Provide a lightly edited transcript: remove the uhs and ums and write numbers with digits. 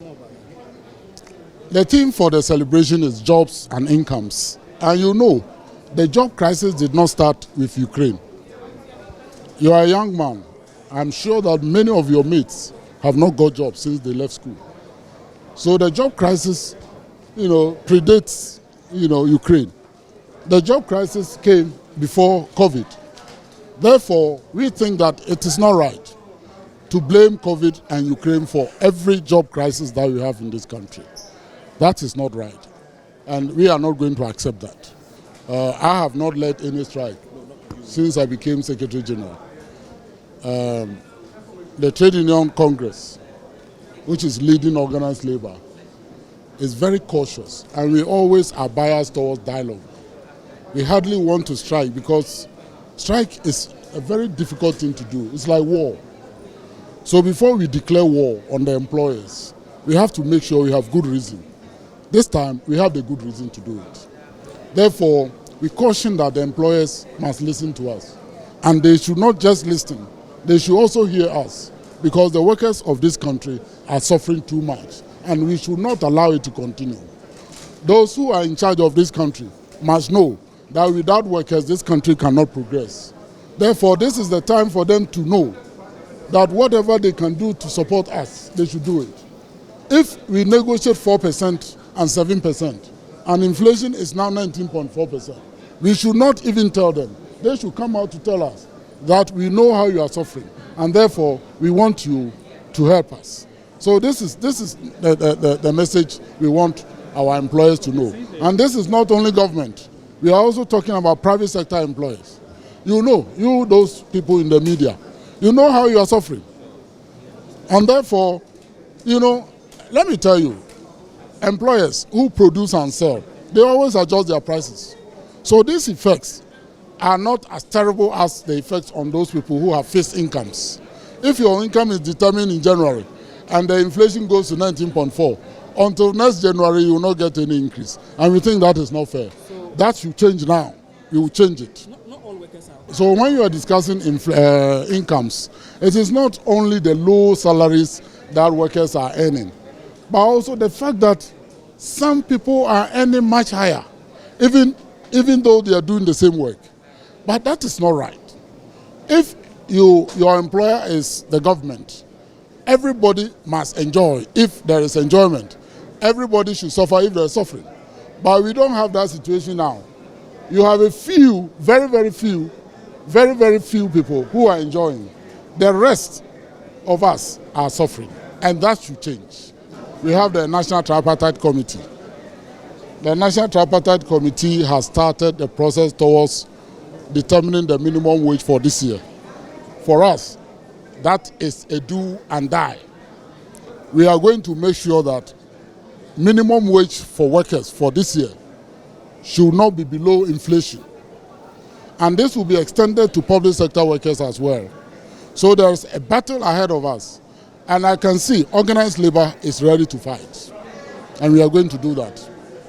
The theme for the celebration is jobs and incomes. And you know, the job crisis did not start with Ukraine. You are a young man. I'm sure that many of your mates have not got jobs since they left school. So the job crisis, predates, Ukraine. The job crisis came before COVID. Therefore, we think that it is not right to blame COVID and Ukraine for every job crisis that we have in this country. That is not right. And we are not going to accept that. I have not led any strike since I became Secretary General. The Trade Union Congress, which is leading organized labor, is very cautious, and we always are biased towards dialogue. We hardly want to strike because strike is a very difficult thing to do. It's like war. So before we declare war on the employers, we have to make sure we have good reason. This time, we have the good reason to do it. Therefore, we caution that the employers must listen to us. And they should not just listen, they should also hear us, because the workers of this country are suffering too much, and we should not allow it to continue. Those who are in charge of this country must know that without workers, this country cannot progress. Therefore, this is the time for them to know that whatever they can do to support us, they should do it. If we negotiate 4% and 7%, and inflation is now 19.4%, we should not even tell them. They should come out to tell us that we know how you are suffering, and therefore we want you to help us. So this is the message we want our employers to know. And this is not only government. We are also talking about private sector employers. You those people in the media, you know how you are suffering. And therefore, let me tell you, employers who produce and sell, they always adjust their prices. So these effects are not as terrible as the effects on those people who have fixed incomes. If your income is determined in January and the inflation goes to 19.4, until next January you will not get any increase. And we think that is not fair. So that should change now. We will change it. Not all workers are. So when you are discussing incomes, it is not only the low salaries that workers are earning, but also the fact that some people are earning much higher, even though they are doing the same work. But that is not right. If your employer is the government, everybody must enjoy. If there is enjoyment, everybody should suffer if there is suffering. But we don't have that situation now. You have a few, very, very few people who are enjoying. The rest of us are suffering, and that should change. We have the National Tripartite Committee. The National Tripartite Committee has started the process towards determining the minimum wage for this year. For us, that is a do and die. We are going to make sure that minimum wage for workers for this year should not be below inflation. And this will be extended to public sector workers as well. So there's a battle ahead of us. And I can see organized labor is ready to fight. And we are going to do that.